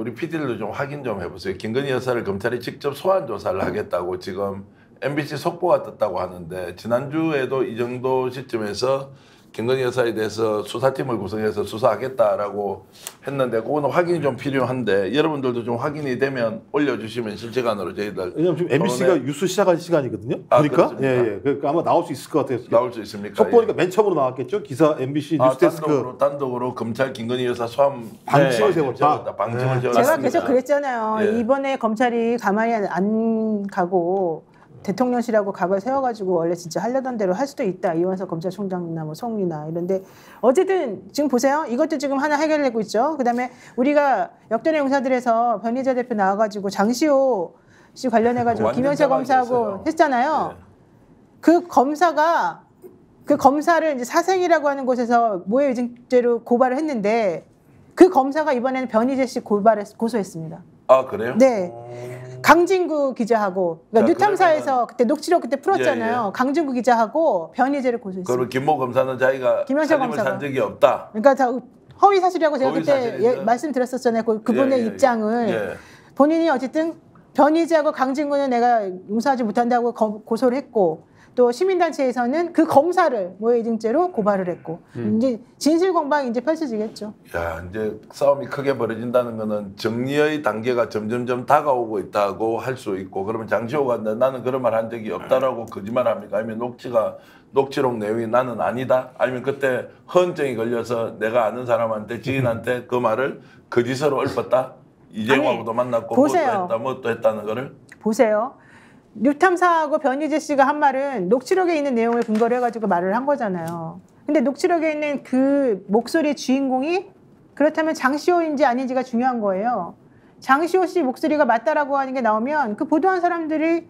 우리 PD들도 좀 확인 좀 해보세요. 김건희 여사를 검찰이 직접 소환 조사를 하겠다고 지금 MBC 속보가 떴다고 하는데 지난주에도 이 정도 시점에서 김건희 여사에 대해서 수사팀을 구성해서 수사하겠다라고 했는데 그거는 확인이 좀 필요한데 여러분들도 좀 확인이 되면 올려주시면 실시간으로 저희들 왜냐면 지금 MBC가 뉴스 시작할 시간이거든요. 그러니까 그러니까 아마 나올 수 있을 것 같아요. 나올 수 있습니까? 속보니까 맨 처음으로 나왔겠죠. 기사 MBC 뉴스데스크 단독으로 검찰 김건희 여사 소환 방침을 세웠다. 방침을 세웠다. 제가 계속 그랬잖아요. 예. 이번에 검찰이 가만히 안 가고 대통령실하고 각을 세워가지고 원래 진짜 하려던 대로 할 수도 있다. 이원석 검찰총장이나 뭐 송이나 이런데 어쨌든 지금 보세요. 이것도 지금 하나 해결되고 있죠. 그다음에 우리가 역전의 용사들에서 변희재 대표 나와가지고 장시호 씨 관련해가지고 김영철 검사하고 했잖아요. 네. 그 검사가 그 검사를 이제 사생이라고 하는 곳에서 모해위증죄로 고발을 했는데 그 검사가 이번에는 변희재 씨 고소했습니다. 아 그래요? 네. 강진구 기자하고 그러니까 자, 뉴탐사에서 그때 녹취록 그때 풀었잖아요. 예. 강진구 기자하고 변희재를 고소했습니다. 그리고 김모 검사는 자기가 김영철 살림을 검사가. 산 적이 없다. 그러니까 다 허위 사실이라고 제가 허위 그때 사실이죠. 말씀드렸었잖아요. 그분의 입장을 본인이 어쨌든 변희재하고 강진구는 내가 용서하지 못한다고 고소를 했고 또 시민단체에서는 그 검사를 모해이증죄로 고발을 했고 이제 진실공방이 이제 펼쳐지겠죠. 야 이제 싸움이 크게 벌어진다는 거는 정리의 단계가 점점점 다가오고 있다고 할 수 있고 그러면 장시호가 나는 그런 말 한 적이 없다라고 거짓말합니까? 아니면 녹취록 내용이 나는 아니다? 아니면 그때 허언증이 걸려서 내가 아는 사람한테 지인한테 그 말을 거짓으로 읊었다? 이재용하고도 만났고 뭐 또 했다는 거를? 보세요. 뉴탐사하고 변희재 씨가 한 말은 녹취록에 있는 내용을 근거로 해가지고 말을 한 거잖아요. 근데 녹취록에 있는 그 목소리의 주인공이 그렇다면 장시호인지 아닌지가 중요한 거예요. 장시호 씨 목소리가 맞다라고 하는 게 나오면 그 보도한 사람들이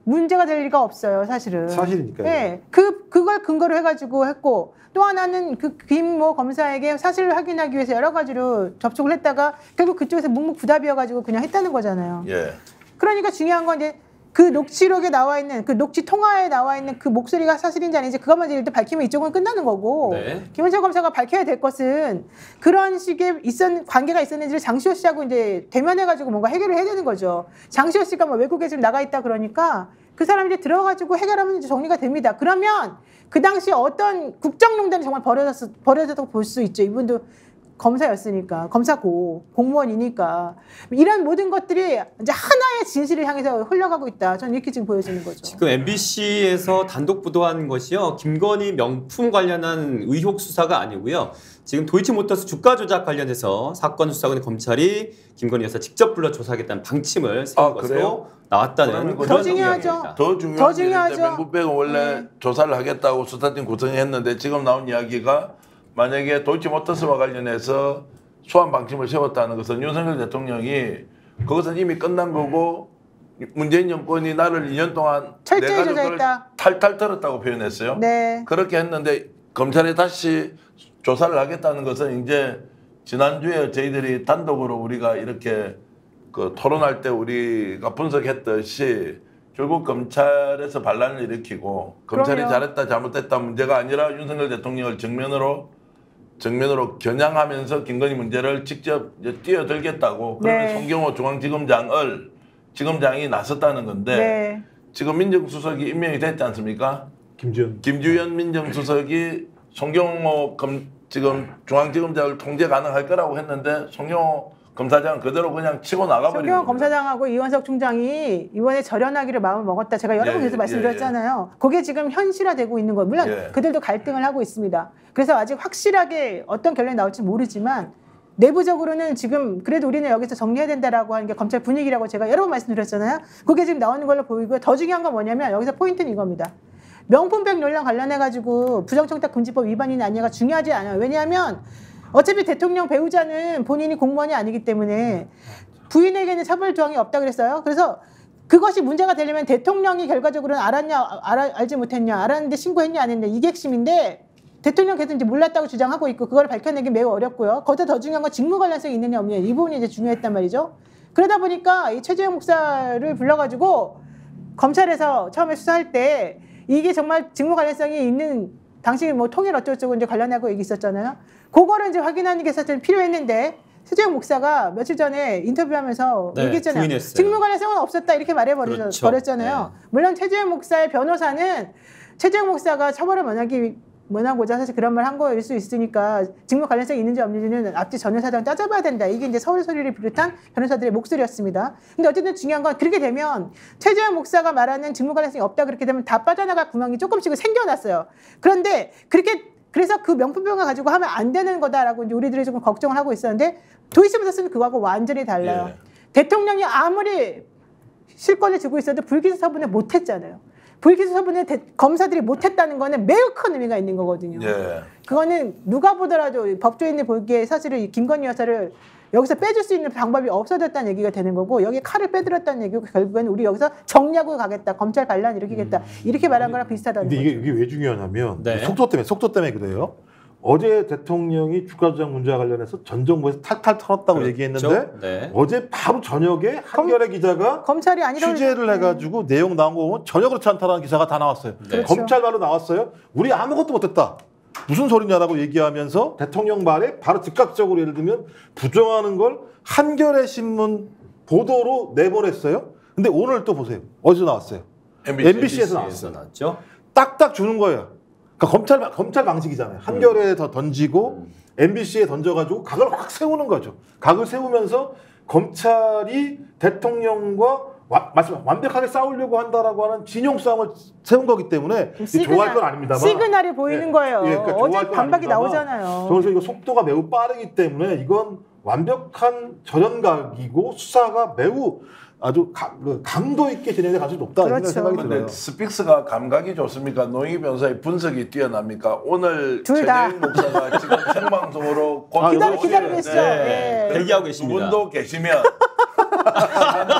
문제가 될 리가 없어요, 사실은. 사실이니까요. 네, 그걸 근거로 해가지고 했고 또 하나는 그 김모 검사에게 사실을 확인하기 위해서 여러 가지로 접촉을 했다가 결국 그쪽에서 묵묵부답이어가지고 그냥 했다는 거잖아요. 예. 그러니까 중요한 건 이제 그 녹취록에 나와 있는 그 녹취 통화에 나와 있는 그 목소리가 사실인지 아닌지 그것만 이제 밝히면 이쪽은 끝나는 거고 네. 김원철 검사가 밝혀야 될 것은 그런 식의 관계가 있었는지를 장시호 씨하고 이제 대면해가지고 뭔가 해결을 해야 되는 거죠. 장시호 씨가 뭐 외국에 지금 나가 있다 그러니까 그 사람이 이제 들어가지고 해결하면 이제 정리가 됩니다. 그러면 그 당시 어떤 국정농단이 정말 벌어졌다고 볼 수 있죠. 이분도 검사였으니까 검사고 공무원이니까 이런 모든 것들이 이제 하나의 진실을 향해서 흘러가고 있다. 저는 이렇게 지금 보여지는 거죠. 지금 MBC에서 단독 보도한 것이요. 김건희 명품 관련한 의혹 수사가 아니고요. 지금 도이치모터스 주가 조작 관련해서 사건 수사관의 검찰이 김건희 여사 직접 불러 조사하겠다는 방침을 세운 것으로 나왔다는 더 중요하죠. 더 중요하죠. 명분백은 원래 조사를 하겠다고 수사팀 구성했는데 지금 나온 이야기가 만약에 도이치모터스와 관련해서 소환 방침을 세웠다는 것은 윤석열 대통령이 그것은 이미 끝난 거고 문재인 정권이 나를 2년 동안 철저히 조사했다. 탈탈 털었다고 표현했어요. 네. 그렇게 했는데 검찰이 다시 조사를 하겠다는 것은 이제 지난주에 저희들이 단독으로 우리가 이렇게 그 토론할 때 우리가 분석했듯이 결국 검찰에서 반란을 일으키고 검찰이 그럼요. 잘했다 잘못했다 문제가 아니라 윤석열 대통령을 정면으로 겨냥하면서 김건희 문제를 직접 뛰어들겠다고 그러면 네. 송경호 지검장이 나섰다는 건데 네. 지금 민정수석이 임명이 됐지 않습니까? 김주현 민정수석이 송경호 지금 중앙지검장을 통제 가능할 거라고 했는데 송경호 검사장 그대로 그냥 치고 나가버리는 송경호 검사장하고 이원석 총장이 이번에 절연하기를 마음을 먹었다. 제가 여러 번 계속 말씀드렸잖아요. 그게 지금 현실화되고 있는 거예요. 물론 그들도 갈등을 하고 있습니다. 그래서 아직 확실하게 어떤 결론이 나올지 모르지만 내부적으로는 지금 그래도 우리는 여기서 정리해야 된다라고 하는 게 검찰 분위기라고 제가 여러 번 말씀드렸잖아요. 그게 지금 나오는 걸로 보이고요. 더 중요한 건 뭐냐면 여기서 포인트는 이겁니다. 명품백 논란 관련해가지고 부정청탁금지법 위반이냐 아니냐가 중요하지 않아요. 왜냐하면 어차피 대통령 배우자는 본인이 공무원이 아니기 때문에 부인에게는 처벌 조항이 없다 그랬어요. 그래서 그것이 문제가 되려면 대통령이 결과적으로는 알지 못했냐, 알았는데 신고했냐 안 했냐 이게 핵심인데 대통령 계속 이제 몰랐다고 주장하고 있고 그걸 밝혀내기 매우 어렵고요. 거기다 더 중요한 건 직무 관련성이 있느냐 없느냐 이 부분이 이제 중요했단 말이죠. 그러다 보니까 이 최재형 목사를 불러가지고 검찰에서 처음에 수사할 때 이게 정말 직무 관련성이 있는 당시 뭐 통일 어쩌고저쩌고 이제 관련하고 얘기 있었잖아요. 그거를 이제 확인하는 게 사실 필요했는데 최재형 목사가 며칠 전에 인터뷰하면서 네, 얘기했잖아요. 부인했어요. 직무 관련성은 없었다 이렇게 그렇죠. 말해버렸잖아요. 네. 물론 최재형 목사의 변호사는 최재형 목사가 처벌을 면하고자 사실 그런 말 한 거일 수 있으니까 직무 관련성이 있는지 없는지는 앞뒤 전혀 따져봐야 된다. 이게 이제 서울 소리를 비롯한 변호사들의 목소리였습니다. 근데 어쨌든 중요한 건 그렇게 되면 최재형 목사가 말하는 직무 관련성이 없다 그렇게 되면 다 빠져나갈 구멍이 조금씩은 생겨났어요. 그런데 그래서 그 명품병을 가지고 하면 안 되는 거다라고 이제 우리들이 조금 걱정을 하고 있었는데 도이치모터스는 그거하고 완전히 달라요. 예. 대통령이 아무리 실권을 쥐고 있어도 불기소 처분을 못했잖아요. 불기소 처분을 검사들이 못했다는 거는 매우 큰 의미가 있는 거거든요. 예. 그거는 누가 보더라도 법조인이 보기에 사실은 이 김건희 여사를 여기서 빼줄 수 있는 방법이 없어졌다는 얘기가 되는 거고 여기 칼을 빼들었다는 얘기고 결국에는 우리 여기서 정리하고 가겠다. 검찰 반란 일으키겠다. 이렇게 말한 거랑 비슷하다는 근데 거죠. 이게 왜 중요하냐면 네. 속도 때문에 그래요. 어제 대통령이 주가 조작 문제와 관련해서 전 정부에서 탈탈 털었다고 그렇죠. 얘기했는데 네. 어제 바로 저녁에 한겨레 기자가 검찰이 아니라고 취재를 그랬- 해가지고 내용 나온 거 보면 전혀 그렇지 않다는 기사가 다 나왔어요. 네. 검찰 말로 나왔어요. 우리 아무것도 못했다. 무슨 소리냐라고 얘기하면서 대통령 말에 바로 즉각적으로 예를 들면 부정하는 걸 한겨레 신문 보도로 내보냈어요. 근데 오늘 또 보세요. 어디서 나왔어요? MBC에서 나왔어요. 나왔죠. 딱딱 주는 거예요. 그러니까 검찰 방식이잖아요. 한겨레에 더 던지고 MBC에 던져가지고 각을 확 세우는 거죠. 각을 세우면서 검찰이 대통령과 완벽하게 싸우려고 한다라고 하는 진영 싸움을 세운 거기 때문에 좋아할 건 아닙니다만 시그널이 보이는 예, 거예요. 그러니까 어제 좋아할 건 반박이 아닙니다만 나오잖아요. 그래서 이거 속도가 매우 빠르기 때문에 이건 완벽한 절연각이고 수사가 매우 아주 강도 있게 진행될 가능성이 높다 이런 그렇죠. 생각이 근데 들어요. 스픽스가 감각이 좋습니까? 노영희 변호사의 분석이 뛰어납니까? 오늘 둘 다. 최재형 목사가 지금 생방송으로 기다리고 계시죠? 네. 예. 대기하고 두 계십니다. 분도 계시면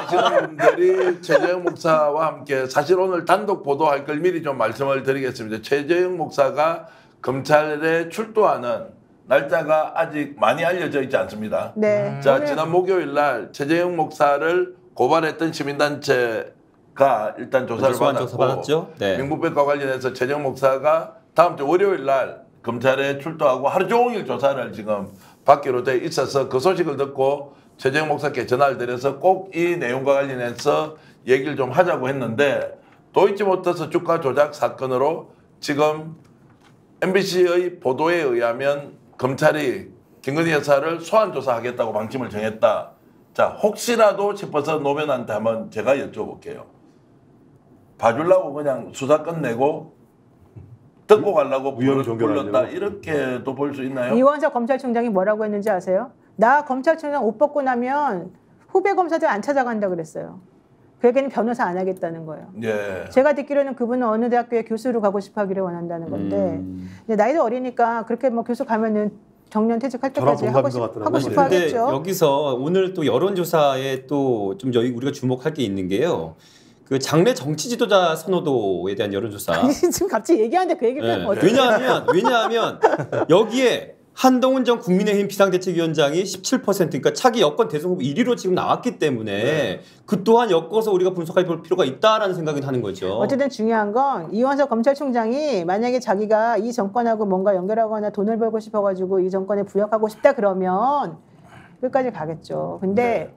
되시는 분들이 최재형 목사와 함께 사실 오늘 단독 보도할 걸 미리 좀 말씀을 드리겠습니다. 최재형 목사가 검찰에 출두하는 날짜가 아직 많이 알려져 있지 않습니다. 네. 자, 오늘 지난 목요일 날 최재형 목사를 고발했던 시민단체가 일단 조사를 소환 받았고 조사 받았죠. 네. 명부백과 관련해서 최재형 목사가 다음 주 월요일 날 검찰에 출두하고 하루 종일 조사를 지금 받기로 돼 있어서 그 소식을 듣고 최재형 목사께 전화를 드려서 꼭 이 내용과 관련해서 얘기를 좀 하자고 했는데 도이치모터스 주가 조작 사건으로 지금 MBC의 보도에 의하면 검찰이 김건희 여사를 소환 조사하겠다고 방침을 정했다. 자, 혹시라도 싶어서 노변한테 한번 제가 여쭤볼게요. 봐주려고 그냥 수사 끝내고 듣고 가려고 위헌 종결하려고. 불렀다. 이렇게도 볼 수 있나요? 이원석 검찰총장이 뭐라고 했는지 아세요? 나 검찰총장 옷 벗고 나면 후배 검사들 안 찾아간다 그랬어요. 그 얘기는 변호사 안 하겠다는 거예요. 예. 제가 듣기로는 그분은 어느 대학교에 교수로 가고 싶어 하기를 원한다는 건데 이제 나이도 어리니까 그렇게 뭐 교수 가면은 정년 퇴직할 때까지 저랑 하고, 동갑인 것 같더라고요. 하고 싶어 근데 하겠죠. 여기서 오늘 또 여론조사에 또 좀 우리가 주목할 게 있는 게요. 그 장래 정치 지도자 선호도에 대한 여론조사. 아니, 지금 갑자기 얘기하는데 그 얘기를 네. 하면 어떡해. 왜냐하면 여기에 한동훈 전 국민의힘 비상대책위원장이 17% 그러니까 차기 여권 대선 후보 1위로 지금 나왔기 때문에 그 또한 엮어서 우리가 분석해 볼 필요가 있다라는 생각이 하는 거죠. 어쨌든 중요한 건 이원석 검찰총장이 만약에 자기가 이 정권하고 뭔가 연결하거나 돈을 벌고 싶어가지고 이 정권에 부역하고 싶다 그러면 끝까지 가겠죠. 근데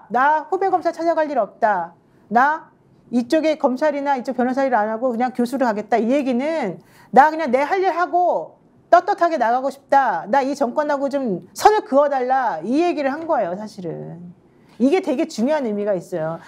나 후배 검사 찾아갈 일 없다. 나 이쪽에 검찰이나 이쪽 변호사 일 안 하고 그냥 교수를 하겠다. 이 얘기는 나 그냥 내 할 일 하고 떳떳하게 나가고 싶다. 나 이 정권하고 좀 선을 그어달라. 이 얘기를 한 거예요, 사실은. 이게 되게 중요한 의미가 있어요.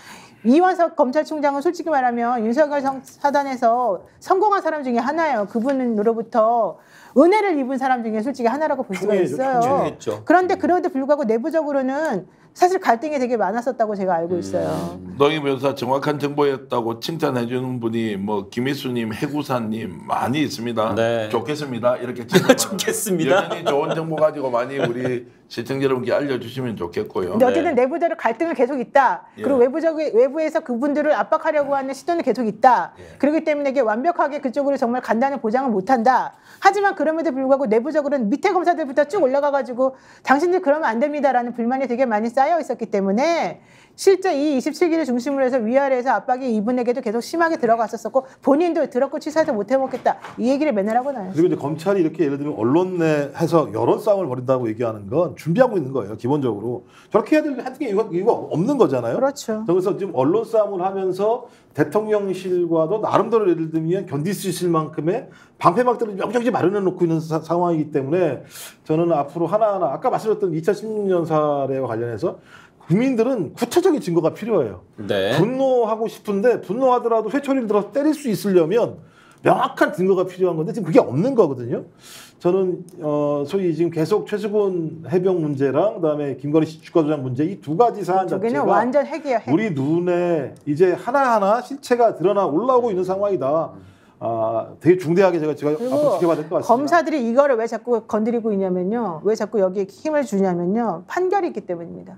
이원석 검찰총장은 솔직히 말하면 윤석열 사단에서 성공한 사람 중에 하나예요. 그분으로부터 은혜를 입은 사람 중에 솔직히 하나라고 볼 수가 있어요. 중요했죠. 그런데 그런데 불구하고 내부적으로는 사실 갈등이 되게 많았었다고 제가 알고 있어요. 노영희 변호사 정확한 정보였다고 칭찬해 주는 분이 뭐 김희수님, 해구사님 많이 있습니다. 네. 좋겠습니다. 이렇게 좋겠습니다. 여전히 좋은 정보 가지고 많이 우리 시청자 여러분께 알려주시면 좋겠고요. 근데 어쨌든 내부대로 갈등은 계속 있다. 예. 그리고 외부에서 그분들을 압박하려고 하는 시도는 계속 있다. 그렇기 때문에 이게 완벽하게 그쪽으로 정말 간다는 보장은 못한다. 하지만 그럼에도 불구하고 내부적으로는 밑에 검사들부터 쭉 올라가가지고 당신들 그러면 안 됩니다라는 불만이 되게 많이 쌓여 있었기 때문에 실제 이 27기를 중심으로 해서 위아래에서 압박이 이분에게도 계속 심하게 들어갔었고 본인도 들었고 취사해서 못 해먹겠다 이 얘기를 맨날 하고 다녔어요. 그리고 이제 검찰이 이렇게 예를 들면 언론 내에서 여론 싸움을 벌인다고 얘기하는 건 준비하고 있는 거예요. 기본적으로 저렇게 해야 될 이유가 없는 거잖아요. 그렇죠. 그래서 지금 언론 싸움을 하면서 대통령실과도 나름대로 예를 들면 견딜 수 있을 만큼의 방패막들을 여기저기 마련해 놓고 있는 상황이기 때문에 저는 앞으로 하나하나 아까 말씀드렸던 2016년 사례와 관련해서 국민들은 구체적인 증거가 필요해요. 네. 분노하고 싶은데 분노하더라도 회초리를 들어서 때릴 수 있으려면 명확한 증거가 필요한 건데 지금 그게 없는 거거든요. 저는 소위 지금 계속 최수근 해병 문제랑 그다음에 김건희 씨 주가 조작 문제 이 두 가지 사안 자체가 완전 핵이에요. 핵. 우리 눈에 이제 하나하나 실체가 드러나 올라오고 있는 상황이다. 되게 중대하게 제가 앞으로 지켜봐야 될 것 같습니다. 검사들이 이거를 왜 자꾸 건드리고 있냐면요. 왜 자꾸 여기에 힘을 주냐면요. 판결이 있기 때문입니다.